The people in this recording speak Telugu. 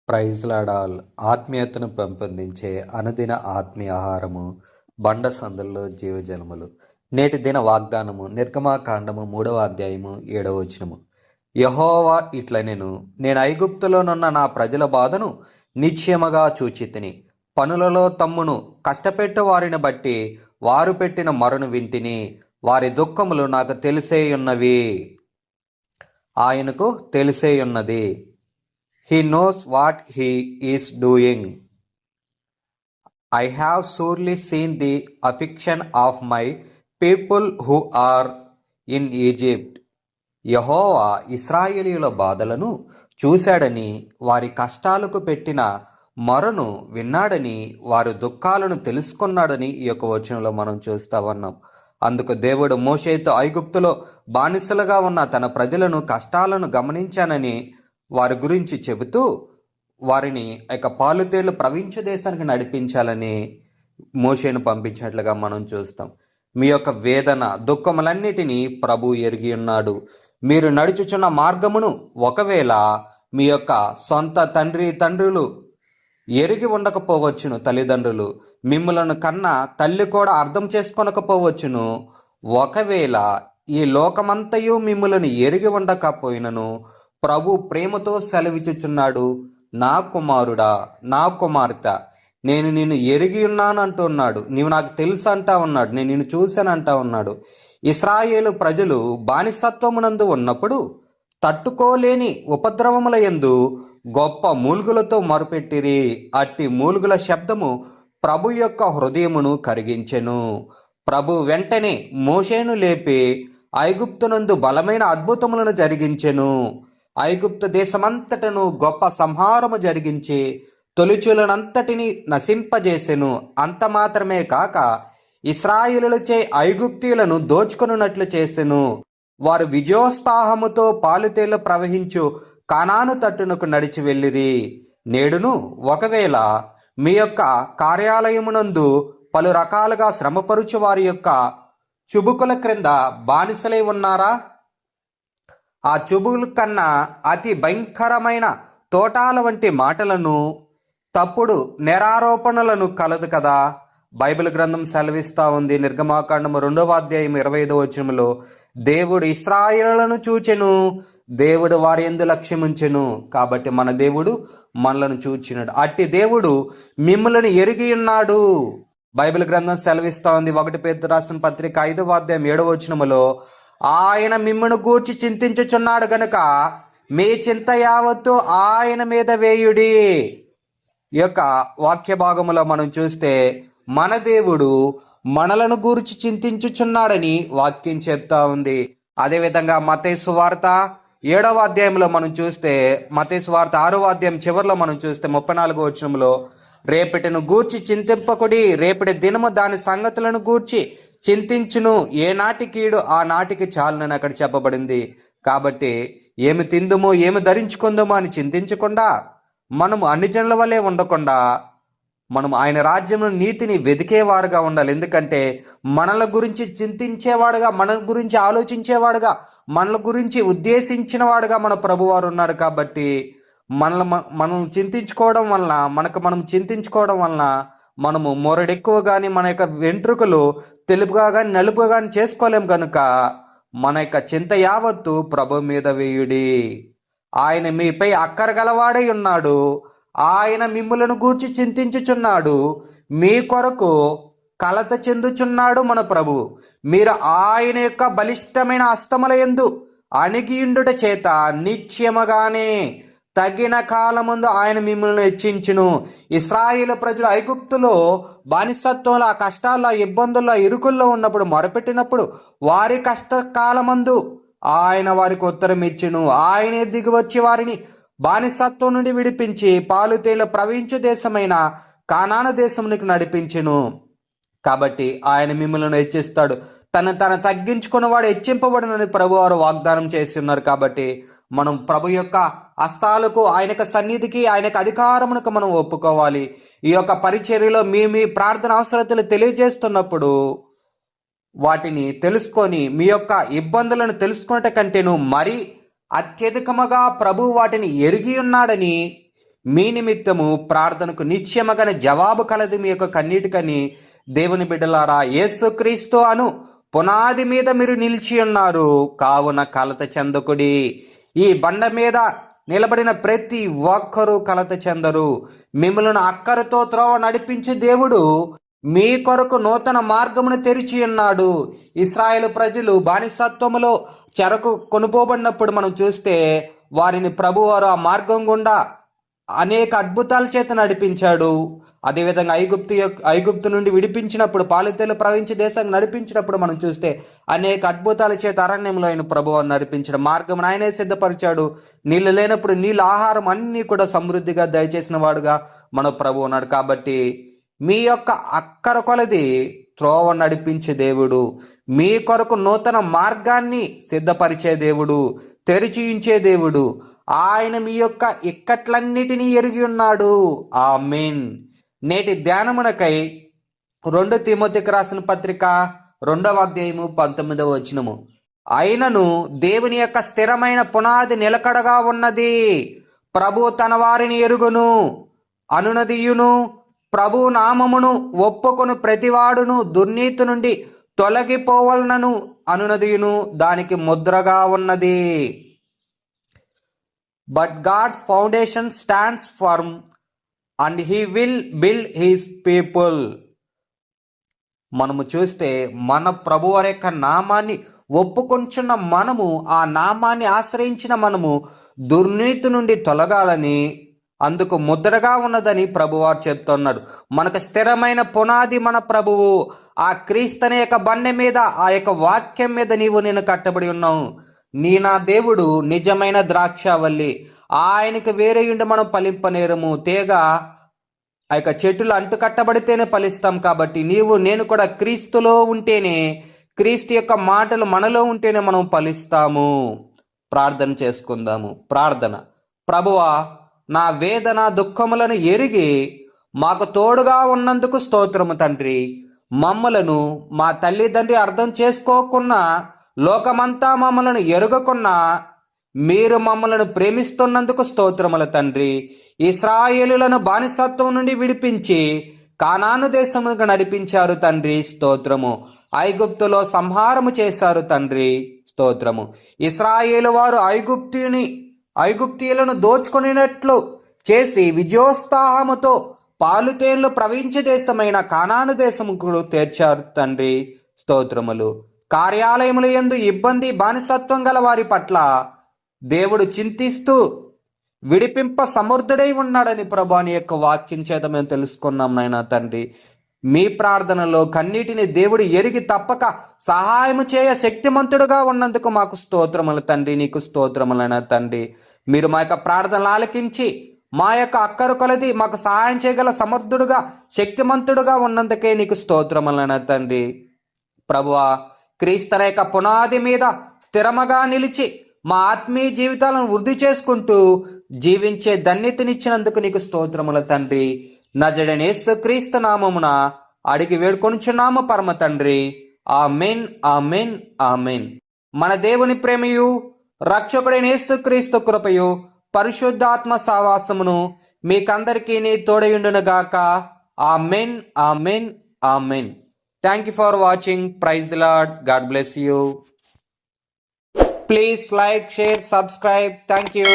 ప్రైజ్ లాడాల్ ఆత్మీయతను పెంపొందించే అనుదిన ఆత్మీయ ఆహారము బండ సందుల్లో జీవజలములు. నేటి దిన వాగ్దానము నిర్గమాకాండము 3వ అధ్యాయము 7వ వచనము. యెహోవా నేను ఐగుప్తులోనున్న నా ప్రజల బాధను నిశ్చయముగా చూచితిని. పనులలో తమ్మును కష్టపెట్టు వారిని బట్టి వారు పెట్టిన మొరను వింటిని. వారి దుఃఖములు నాకు తెలిసేయున్నవి. ఆయనకు తెలిసేయున్నది. He knows what he is doing. I have surely seen the affliction of my people who are in Egypt. యెహోవా ఇశ్రాయేలీయుల బాధలను చూశాడని, వారి కష్టాలకు పెట్టిన మొరను విన్నాడని, వారి దుఃఖాలను తెలుసుకున్నాడని ఈ యొక్క వచనంలో మనం చూస్తా ఉన్నాం. అందుకు దేవుడు మోషేతో ఐగుప్తులో బానిసలుగా ఉన్న తన ప్రజలను కష్టాలను గమనించానని వారి గురించి చెబుతూ వారిని పాలుతేళ్లు ప్రవించ దేశానికి నడిపించాలని మోషేను పంపించినట్లుగా మనం చూస్తాం. మీ యొక్క వేదన దుఃఖములన్నిటినీ ప్రభు ఎరిగి ఉన్నాడు. మీరు నడుచుచున్న మార్గమును ఒకవేళ మీ యొక్క సొంత తండ్రులు ఎరిగి ఉండకపోవచ్చును. తల్లిదండ్రులు మిమ్ములను కన్నా తల్లి కూడా అర్థం చేసుకోనకపోవచ్చును. ఒకవేళ ఈ లోకమంతయు మిమ్ములను ఎరిగి ఉండకపోయినను ప్రభు ప్రేమతో సెలవిచ్చుచున్నాడు, నా కుమారుడా, నా కుమార్తె, నేను నిన్ను ఎరిగి ఉన్నాను అంటున్నాడు. నీవు నాకు తెలుసు అంటా ఉన్నాడు. నేను నిన్ను చూశానంటా ఉన్నాడు. ఇశ్రాయేలు ప్రజలు బానిసత్వమునందు ఉన్నప్పుడు తట్టుకోలేని ఉపద్రవముల యందు గొప్ప మూలుగులతో మొరపెట్టిరి. అట్టి మూలుగుల శబ్దము ప్రభు యొక్క హృదయమును కరిగించెను. ప్రభు వెంటనే మోషేను లేపి ఐగుప్తునందు బలమైన అద్భుతములను జరిగించెను. ఐగుప్తు దేశమంతటను గొప్ప సంహారము జరిగించి తొలిచులనంతటిని నశింపజేసెను. అంత మాత్రమే కాక ఇశ్రాయేలులచే ఐగుప్తీయులను దోచుకొనున్నట్లు చేసెను. వారు విజయోత్సాహముతో పాలుతేళ్లు ప్రవహించు కానాను తట్టునకు నడిచి వెళ్ళిరి. నేడును ఒకవేళ మీ యొక్క కార్యాలయమునందు పలు రకాలుగా శ్రమపరుచు వారి యొక్క చుబుకుల క్రింద బానిసలై ఉన్నారా? ఆ చుబుకుల కన్నా అతి భయంకరమైన తోటాల వంటి మాటలను, తప్పుడు నేరారోపణలను కలదు కదా. బైబిల్ గ్రంథం సెలవిస్తా ఉంది. నిర్గమాకాండము 2వ అధ్యాయం 25వ వచనములో దేవుడు ఇశ్రాయేలులను చూచెను, దేవుడు వారి యందు లక్ష్యముంచెను. కాబట్టి మన దేవుడు మనలను చూచినాడు. అట్టి దేవుడు మిమ్మల్ని ఎరిగి ఉన్నాడు. బైబిల్ గ్రంథం సెలవిస్తా ఉంది. 1 పేతురు రాసిన పత్రిక 5వ అధ్యాయం 7వ వచనములో ఆయన మిమ్మును గూర్చి చింతించుచున్నాడు గనుక మీ చింత యావత్తు ఆయన మీద వేయుడి. ఈ యొక్క వాక్య భాగములో మనం చూస్తే మన దేవుడు మనలను గూర్చి చింతించుచున్నాడని వాక్యం చెప్తా ఉంది. అదేవిధంగా మత్తయి సువార్త 7వ అధ్యాయంలో మనం చూస్తే, మత్తయి సువార్త 6వ అధ్యాయం చివరిలో మనం చూస్తే 34వ వచనంలో రేపటిని గూర్చి చింతింపకుడి, రేపటి దినము దాని సంగతులను గూర్చి చింతించును, ఏ నాటికీడు ఆ నాటికి చాలునని అక్కడ చెప్పబడింది. కాబట్టి ఏమి తిందుమో ఏమి ధరించుకుందామో అని చింతించకుండా మనము అన్ని జనుల వలె ఉండకుండా మనం ఆయన రాజ్యం నీతిని వెతికేవారుగా ఉండాలి. ఎందుకంటే మనల గురించి చింతించేవాడుగా, మన గురించి ఆలోచించేవాడుగా, మనల గురించి ఉద్దేశించిన వాడుగా మన ప్రభువారు ఉన్నాడు. కాబట్టి మనం చింతించుకోవడం వలన, మనం చింతించుకోవడం వలన మనము మొరడెక్కువ కానీ మన యొక్క వెంట్రుకలు తెలుపుగా కానీ నలుపుగా కానీ చేసుకోలేం. కనుక మన యొక్క చింత యావత్తు ప్రభు మీద వేయుడి. ఆయన మీపై అక్కర గలవాడై ఉన్నాడు. ఆయన మిమ్ములను గూర్చి చింతించుచున్నాడు. మీ కొరకు కలత చెందుచున్నాడు మన ప్రభు. మీరు ఆయన యొక్క బలిష్టమైన హస్తముల యందు అణిగియుండుట చేత నిశ్చయముగానే తగిన కాలముందు ఆయన మిమ్మల్ని హెచ్చించును. ఇశ్రాయేలు ప్రజలు ఐగుప్తులో బానిసత్వంలో, ఆ కష్టాల్లో, ఆ ఇబ్బందుల్లో, ఇరుకుల్లో ఉన్నప్పుడు మొరపెట్టినప్పుడు వారి కష్టకాలమందు ఆయన వారికి ఉత్తరం ఇచ్చును. ఆయనే దిగివచ్చి వారిని బానిసత్వం నుండి విడిపించి పాలుతేళ్లు ప్రవహించు దేశమైన కానాను దేశమునికి నడిపించును. కాబట్టి ఆయన మిమ్మల్ని హెచ్చిస్తాడు. తన తగ్గించుకున్నవాడు హెచ్చింపబడునని ప్రభువారు వాగ్దానం చేసి ఉన్నారు. కాబట్టి మనం ప్రభు యొక్క హస్తాలకు, ఆయన యొక్క సన్నిధికి, ఆయన యొక్క అధికారమునకు మనం ఒప్పుకోవాలి. ఈ యొక్క పరిచర్యలో మీ ప్రార్థన అవసరతలు తెలియజేస్తున్నప్పుడు వాటిని తెలుసుకొని మీ యొక్క ఇబ్బందులను తెలుసుకున్నట కంటేను మరీ అత్యధికముగా ప్రభు వాటిని ఎరిగి ఉన్నాడని మీ నిమిత్తము ప్రార్థనకు నిశ్చయముగా జవాబు కలదు మీ యొక్క కన్నీటికని. దేవుని బిడ్డలారా, యేసుక్రీస్తు అను పునాది మీద మీరు నిలిచి ఉన్నారు, కావున కలత చెందకుడి. ఈ బండ మీద నిలబడిన ప్రతి ఒక్కరూ కలత చెందరు. మిమ్మల్ని అక్కరతో త్రోవ నడిపించే దేవుడు మీ కొరకు నూతన మార్గమును తెరిచి ఉన్నాడు. ఇశ్రాయేలు ప్రజలు బానిసత్వములో చెరకు కొనుపోబడినప్పుడు మనం చూస్తే వారిని ప్రభువారు ఆ మార్గం గుండా అనేక అద్భుతాల చేత నడిపించాడు. అదేవిధంగా ఐగుప్తు నుండి విడిపించినప్పుడు, పాలుతేలు ప్రవహించి దేశాన్ని నడిపించినప్పుడు మనం చూస్తే అనేక అద్భుతాల చేత అరణ్యంలో ఆయన ప్రభువు నడిపించిన మార్గం ఆయనే సిద్ధపరిచాడు. నీళ్ళు లేనప్పుడు నీళ్ళు, ఆహారం అన్నీ కూడా సమృద్ధిగా దయచేసిన వాడుగా మన ప్రభువు ఉన్నాడు. కాబట్టి మీ యొక్క అక్కర కొలది త్రోవ నడిపించే దేవుడు, మీ కొరకు నూతన మార్గాన్ని సిద్ధపరిచే దేవుడు, తెరిచియించే దేవుడు, ఆయన మీ యొక్క ఇక్కట్లన్నిటినీ ఎరిగి ఉన్నాడు. ఆమేన్. నేటి ధ్యానమునకై 2 తిమోతికి రాసిన పత్రిక 2వ అధ్యాయము 19వ వచనము. అయినను దేవుని యొక్క స్థిరమైన పునాది నిలకడగా ఉన్నది, ప్రభు తన వారిని ఎరుగును అనునదియును, ప్రభు నామమును ఒప్పుకొను ప్రతివాడును దుర్నీతి నుండి తొలగిపోవలనను అనునదియును దానికి ముద్రగా ఉన్నది. But God's foundation stands firm and he will build his people. మనము చూస్తే మన ప్రభువారి యొక్క నామాన్ని ఒప్పుకొంచున్న మనము, ఆ నామాన్ని ఆశ్రయించిన మనము దుర్నీతి నుండి తొలగాలని, అందుకు ముద్రగా ఉన్నదని ప్రభువారు చెప్తున్నాడు. మనకు స్థిరమైన పునాది మన ప్రభువు. ఆ క్రీస్తు యొక్క బండ మీద, ఆ యొక్క వాక్యం మీద నేను కట్టబడి ఉన్నావు. నా దేవుడు నిజమైన ద్రాక్షవల్లి, ఆయనకు వేరేయుండి మనం ఫలింపనేరము. తీగ ఆ యొక్క చెట్టులు అంటు కట్టబడితేనే ఫలిస్తాం. కాబట్టి నేను కూడా క్రీస్తులో ఉంటేనే, క్రీస్తు యొక్క మాటలు మనలో ఉంటేనే మనం ఫలిస్తాము. ప్రార్థన చేసుకుందాము. ప్రార్థన. ప్రభువా, నా వేదన దుఃఖములను ఎరిగి మాకు తోడుగా ఉన్నందుకు స్తోత్రము తండ్రి. మమ్మలను మా తల్లిదండ్రి అర్థం చేసుకోకున్నా, లోకమంతా మమ్మలను ఎరుగకున్నా మీరు మమ్మలను ప్రేమిస్తున్నందుకు స్తోత్రముల తండ్రి. ఇశ్రాయేలులను బానిసత్వం నుండి విడిపించి కానాను దేశముకు నడిపించారు తండ్రి, స్తోత్రము. ఐగుప్తులో సంహారము చేశారు తండ్రి, స్తోత్రము. ఇశ్రాయేలు వారు ఐగుప్తీయులను దోచుకునేటట్లు చేసి విజయోత్సాహముతో పాలుతేళ్లు ప్రవహించే దేశమైన కానాను దేశముకు తీర్చారు తండ్రి, స్తోత్రములు. కార్యాలయముల యందు ఇబ్బంది, బానిసత్వం గల వారి పట్ల దేవుడు చింతిస్తూ విడిపింప సమర్థుడై ఉన్నాడని ప్రభు నీ యొక్క వాక్యం చేత మేము తెలుసుకున్నాం నాయనా తండ్రి. మీ ప్రార్థనలో కన్నీటిని దేవుడు ఎరిగి తప్పక సహాయము చేయ శక్తిమంతుడుగా ఉన్నందుకు మాకు స్తోత్రములు తండ్రి, నీకు స్తోత్రములైనా తండ్రి. మీరు మా యొక్క ప్రార్థనలు ఆలకించి మా యొక్క అక్కరు కొలది మాకు సహాయం చేయగల సమర్థుడుగా, శక్తిమంతుడుగా ఉన్నందుకే నీకు స్తోత్రములైనా తండ్రి. ప్రభువా, క్రీస్తు యొక్క పునాది మీద స్థిరముగా నిలిచి మా ఆత్మీయ జీవితాలను వృద్ధి చేసుకుంటూ జీవించే ధన్యతనిచ్చినందుకు నీకు స్తోత్రముల తండ్రి. నజరేయుడైన యేసుక్రీస్తు నామమున అడిగి వేడుకొనుచున్నాము పరమ తండ్రి. ఆమేన్, ఆమేన్, ఆమేన్. మన దేవుని ప్రేమయు రక్షకుడైన యేసుక్రీస్తు కృపయు పరిశుద్ధాత్మ సావాసమును మీకందరికీ తోడయుండును గాక. ఆమేన్, ఆమేన్, ఆమేన్. Thank you for watching. Praise the Lord. God bless you. Please like, share, subscribe. Thank you.